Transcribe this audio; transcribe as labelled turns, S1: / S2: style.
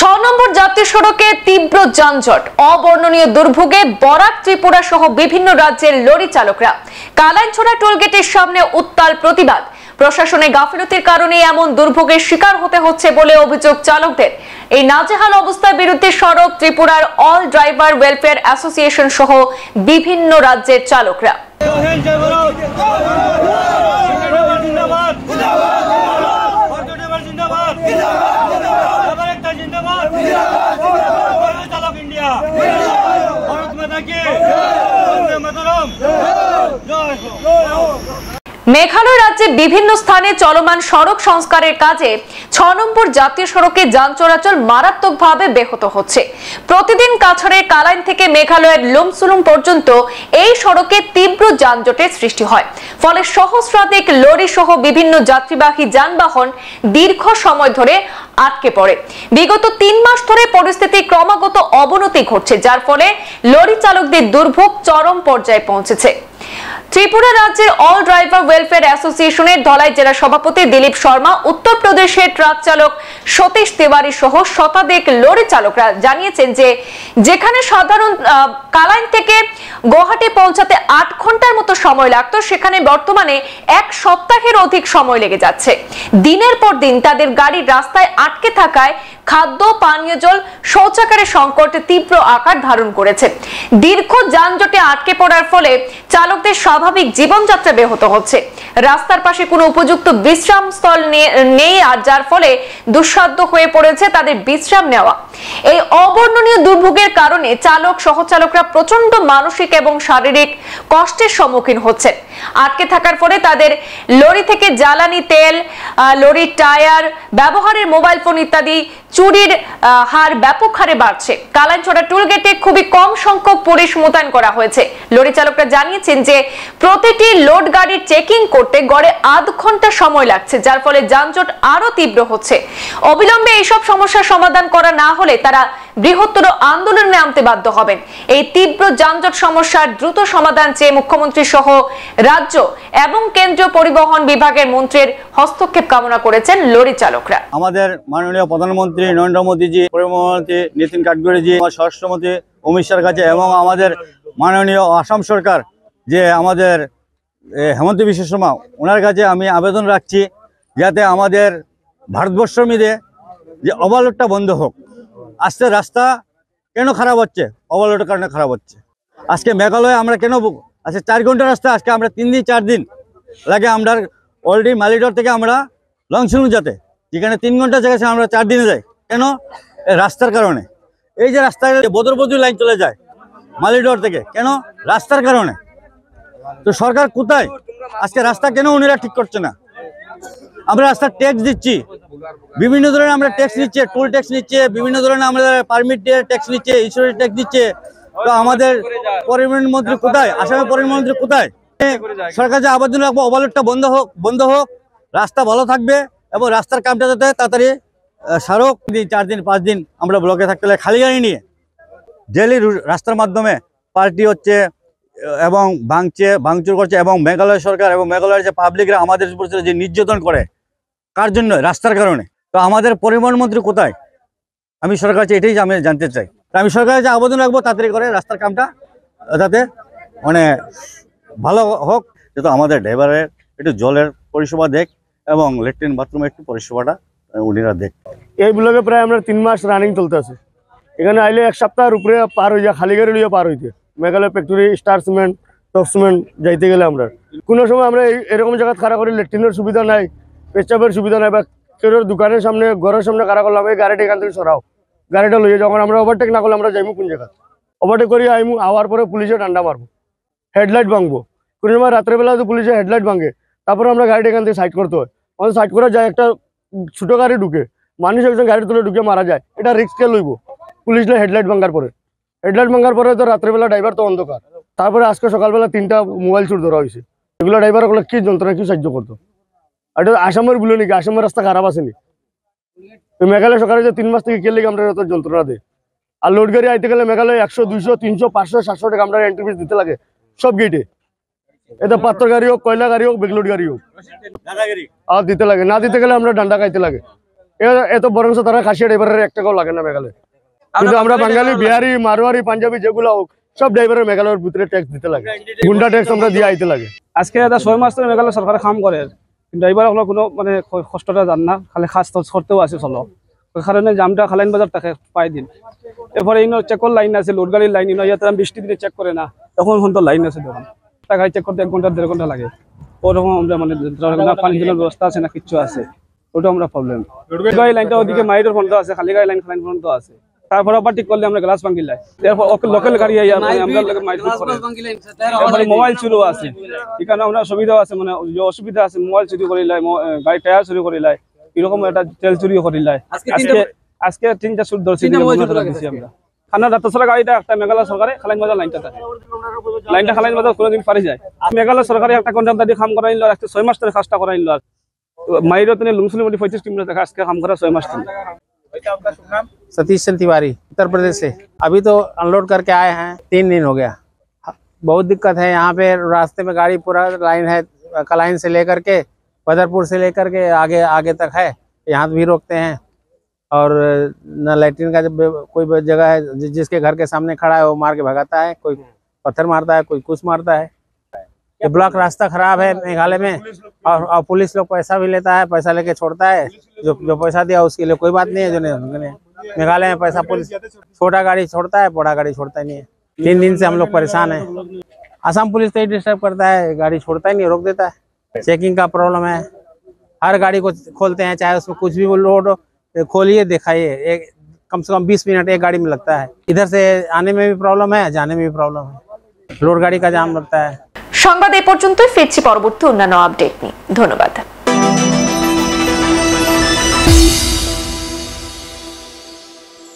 S1: নম্বর জাতীয় সড়কে তীব্র যানজট, অবর্ণনীয় দুর্ভোগে বরাক, ত্রিপুরা সহ বিভিন্ন রাজ্যের লরি চালকরা। কালাইনছড়া টোলগেটের সামনে উত্তাল প্রতিবাদ। প্রশাসনের গাফিলতির কারণে এমন দুর্ভোগের শিকার হতে হচ্ছে বলে অভিযোগ চালকদের। এই নাজেহাল অবস্থার বিরুদ্ধে সড়ক ত্রিপুরার অল ড্রাইভার ওয়েলফেয়ার অ্যাসোসিয়েশন সহ বিভিন্ন রাজ্যের চালকরা। মেঘালয় রাজ্যে বিভিন্ন স্থানে চলমান সড়ক সংস্কারের কাজে 6 নম্বর জাতীয় সড়কে যান চলাচল মারাত্মকভাবে ব্যাহত হচ্ছে। প্রতিদিন কাছাড়ের কালাইন থেকে মেঘালয়ের লুমসুলুম পর্যন্ত এই সড়কে তীব্র যানজটের সৃষ্টি হয়। ফলে সহস্রাধিক লরি সহ বিভিন্ন যাত্রীবাহী যানবাহন দীর্ঘ সময় ধরে আটকে পড়ে। বিগত 3 মাস ধরে পরিস্থিতি ক্রমাগত অবনতি ঘটছে, যার ফলে লরি চালকদের দুর্ভোগ চরম পর্যায়ে পৌঁছেছে। ত্রিপুরা রাজ্যের অল ড্রাইভার ওয়েলফেয়ার অ্যাসোসিয়েশনের ধলাই জেলা সভাপতি দিলীপ শর্মা, উত্তরপ্রদেশের ট্রাক চালক সতীশ তিওয়ারি সহ শতাধিক লরি চালকরা জানিয়েছেন যে যেখানে সাধারণ কালাইন থেকে গুয়াহাটি পৌঁছাতে 8 ঘন্টার মতো সময় লাগতো, সেখানে বর্তমানে 1 সপ্তাহের অধিক সময় লেগে যাচ্ছে। দিনের পর দিন তাদের গাড়ির রাস্তায় আটকে থাকায় খাদ্য, পানীয় জল, শৌচাগারের সংকট তীব্র আকার ধারণ করেছে। দীর্ঘ যানজটে আটকে পড়ার ফলে চালকদের স্বাভাবিক জীবনযাত্রা ব্যাহত হচ্ছে। রাস্তার পাশে কোনো উপযুক্ত বিশ্রাম স্থল নেই, আর যার ফলে দুঃসাধ্য হয়ে পড়েছে তাদের বিশ্রাম নেওয়া। এই অবর্ণনীয় দুর্ভোগের কারণে চালক সহচালকরা প্রচন্ড মানসিক এবং শারীরিক কষ্টের সম্মুখীন হচ্ছেন। আটকে থাকার ফলে তাদের লরি থেকে জ্বালানি তেল, লরির টায়ার, ব্যবহারের মোবাইল ফোন ইত্যাদি চুরির হার ব্যাপক হারে বাড়ছে। কালাইনছড়া টোলগেটে খুবই কম সংখ্যক পুলিশ মোতায়েন করা হয়েছে। লরি চালকরা জানিয়েছেন যে প্রতিটি লোড গাড়ির চেকিং করতে গড়ে আধ ঘন্টা সময় লাগছে, যার ফলে যানজট আরো তীব্র হচ্ছে। অবিলম্বে এইসব সমস্যার সমাধান করা না হলে তারা বৃহত্তর আন্দোলনে নামতে বাধ্য হবেন। এই তীব্র যানজট সমস্যার দ্রুত সমাধান চেয়ে মুখ্যমন্ত্রী সহ রাজ্য এবং কেন্দ্রীয় পরিবহন বিভাগের মন্ত্রীর হস্তক্ষেপ কামনা করেছেন লরি চালকরা।
S2: আমাদের মাননীয় প্রধানমন্ত্রী নরেন্দ্র মোদীজি, পরিবহনমন্ত্রী নীতিন গাডকারিজি, স্বরাষ্ট্রমন্ত্রী অমিত শাহর কাছে এবং আমাদের মাননীয় আসাম সরকার যে আমাদের হেমন্ত বিশ্ব শর্মা, ওনার কাছে আমি আবেদন রাখছি যাতে আমাদের ভারতবর্ষের মধ্যে যে ওভারলোডটা বন্ধ হোক। আজকে রাস্তা কেন খারাপ হচ্ছে? ওভারলোডের কারণে খারাপ হচ্ছে। আজকে মেঘালয়ে আমরা কেন আজকে 4 ঘন্টা রাস্তা, আজকে আমরা 3 দিন 4 দিন লাগে আমরা অলরেডি মালিডোর থেকে আমরা লংসুলুম যেতে, যেখানে 3 ঘন্টা জায়গায় আমরা 4 দিনে যাই। কেন? রাস্তার কারণে। এই যে রাস্তায় বদরবদুর লাইন চলে যায় মালিডোর থেকে, কেন? রাস্তার কারণে। তো সরকার কোথায়? আজকে রাস্তা কেন উনিরা ঠিক করছে না? আমরা রাস্তার ট্যাক্স দিচ্ছি, বিভিন্ন ধরনের আমরা ট্যাক্স নিচ্ছে, টোল ট্যাক্স নিচ্ছে, বিভিন্ন ধরনের আমরা পারমিট ট্যাক্স নিচ্ছে, ইন্স্যুরেন্স ট্যাক্স দিচ্ছে। তো আমাদের পরিবহন মন্ত্রী কোথায়? আসামের পরিবহন মন্ত্রী কোথায়? সরকার যে আবেদন রাখবো ওভারলোডটা বন্ধ হোক, রাস্তা ভালো থাকবে এবং রাস্তার কামটা যাতে তাড়াতাড়ি সারক। 4 দিন 5 দিন আমরা ব্লকে থাকতে লাগে খালি গাড়ি নিয়ে ডেলি রাস্তার মাধ্যমে পার্টি হচ্ছে এবং ভাঙচুর করছে, এবং মেঘালয় সরকার এবং মেঘালয়ের যে পাবলিকরা আমাদের উপর যে নির্যাতন করে, কার জন্য? রাস্তার কারণে। তো আমাদের পরিবহন মন্ত্রী কোথায়? আমি সরকার কাছে এটাই আমি জানতে চাই। আমি সরকারের কাছে আবেদন রাখবো তাড়াতাড়ি করে রাস্তার কামটা যাতে মানে ভালো হোক, যাতে আমাদের ড্রাইভারের একটু জলের পরিষেবা দেখ এবং ল্যাট্রিন বাথরুমের একটু পরিষেবাটা উনিরা দেখ।
S3: এই ব্লকে প্রায় আমরা 3 মাস রানিং চলতে আছে। এখানে আইলে 1 সপ্তাহের উপরে পার হয়ে যায়, খালি গাড়ি লিয়ে পার হইতে। Meghalaya factory, star cement, top cement যাইতে গেলে আমরা কোনো সময় আমরা এরকম জায়গা খাড়া করি, ল্যাট্রিনের সুবিধা নাই, পেচ্ছাপের সুবিধা নাই, বা কেউ দোকানের সামনে ঘরের সামনে খাড়া করলাম, এই গাড়িটা এখান থেকে সরাও, গাড়িটা লইয়ে যখন আমরা ওভারটেক না করলে আমরা যাইমু কোন জায়গা? ওভারটেক করি আইমু, আওয়ার পরে পুলিশে ডান্ডা মারবো, হেডলাইট ভাঙবো। কোনো সময় রাত্রেবেলা তো পুলিশে হেডলাইট ভাঙে, তারপরে আমরা গাড়িটা এখান থেকে সাইড করতে হয়। আমাদের সাইড করা যায়, একটা ছোটো গাড়ি ঢুকে মানুষ একজন গাড়ির তুলে ঢুকে মারা যায়, এটা রিস্ককে লইব পুলিশ না? হেডলাইট ভাঙার পরে তো রাত্রেবেলা ড্রাইভার তো অন্ধকার। তারপরে আজকে সকালবেলা 3টা মোবাইল চুর ধরা হয়েছে। এগুলো ড্রাইভার গুলো কি যন্ত্রণা, কি সাহায্য করতো? এটা আসামের বলে নাকি? আসামের রাস্তা খারাপ আসেনি? মেঘালয় সরকারে যে 3 মাস থেকে কে লেগে আমরা এত যন্ত্রণা দেয়। আর লোড গাড়ি আইতে গেলে মেঘালয় 100, 200, 300, 500, 700 টাকা আমরা এন্ট্রি ফিস দিতে লাগে সব গেটে। এটা পাথর গাড়ি হোক, কয়লা গাড়ি হোক, বেগলোড গাড়ি হোক, আর দিতে লাগে। না দিতে গেলে আমরা ডান্ডা খাইতে লাগে। এত বরঞ্চ তারা খাসিয়া ড্রাইভারের 1 টাকাও লাগে না মেঘালয়। কিন্তু আমরা বাঙালি, বিহারি, মারোয়ারি, পাঞ্জাবি যেগুলো হোক সব ড্রাইভারের মেঘালয়ের ভিতরে ট্যাক্স দিতে লাগে, গুন্ডা ট্যাক্স আমরা দিয়ে আইতে লাগে।
S4: আজকে এটা 6 মাস ধরে মেঘালয় সরকার কাম করে, ড্রাইভার হলো কোনো মানে কষ্টটা জান না, খালি খাস করতেও আছে চলো, ওই কারণে জামটা খালাইন বাজার থাকে পাই দিন। এরপরে ইনো চেকর লাইন আছে, লোড গাড়ির লাইন, ইনো ইয়াতে বৃষ্টি দিনে চেক করে না, তখন তো লাইন আছে, তখন গাড়ি চেক করতে 1 ঘন্টা 1.5 ঘন্টা লাগে। ওরকম আমরা মানে পানি জলের ব্যবস্থা আছে না, কিচ্ছু আছে, ওটা আমরা প্রবলেম। গাড়ি লাইনটা ওদিকে মাইরের বন্ধ আছে, খালি গাড়ি লাইন বন্ধ আছে, তারপর আবার ঠিক করলে আমরা গ্লাস ভাঙ্গি লাই, এরপর লোকাল গাড়ি আমরা মাইর মোবাইল চুরি আছে, এখানে আমরা সুবিধা আছে, মানে অসুবিধা আছে, মোবাইল চুরি করি লাই, গাড়ি টায়ার চুরি করি লাই, এরকম একটা তেল চুরি করি লাই। আজকে 3টা সুদ ধরছি আমরা। খানা রাতছড়া গাড়িটা একটা মেঘালয় সরকারে খালাইন বাজার লাইনটা থাকে, লাইনটা খালাইন বাজার কোনোদিন পারি যায়। মেঘালয় সরকারে একটা কন্ট্রাক্টর দিয়ে কাম করাই নিল, আজকে 6 মাস ধরে কাজটা করাই নিল। মাইরও তিনি লুমসুলি মোটি 35 কিলোমিটার থেকে আজকে কাম করা 6 মাস ধরে।
S5: सतीश चंद तिवारी, उत्तर प्रदेश से। अभी तो अनलोड करके आए हैं, 3 दिन हो गया। बहुत दिक्कत है यहाँ पे, रास्ते में गाड़ी पूरा लाइन है, कलाइन से लेकर के बदरपुर से लेकर के आगे आगे तक है, यहाँ भी रोकते हैं। और न लैट्रिन का जब कोई जगह है, जिसके घर के सामने खड़ा है वो मार के भगाता है, कोई पत्थर मारता है, कोई कुछ मारता है। ये ब्लॉक रास्ता खराब है मेघालय में, और पुलिस लोग पैसा भी लेता है, पैसा लेके छोड़ता है, जो पैसा दिया उसके लिए कोई बात नहीं है। जो नहीं मेघालय में पैसा पुलिस छोटा गाड़ी छोड़ता है, बड़ा गाड़ी छोड़ता ही नहीं है। 3 दिन से हम लोग परेशान हैं। असम पुलिस तो ही डिस्टर्ब करता है, गाड़ी छोड़ता ही नहीं, रोक देता है। चेकिंग का प्रॉब्लम है, हर गाड़ी को खोलते हैं, चाहे उसमें कुछ भी लोड खोलिए दिखाइए, कम से कम 20 मिनट एक गाड़ी में लगता है। इधर से आने में भी प्रॉब्लम है, जाने में भी प्रॉब्लम है, लोड गाड़ी का जाम लगता है।
S1: সংবাদ এই পর্যন্তই, ফিরছি পরবর্তী অন্যান্য আপডেট নিয়ে। ধন্যবাদ।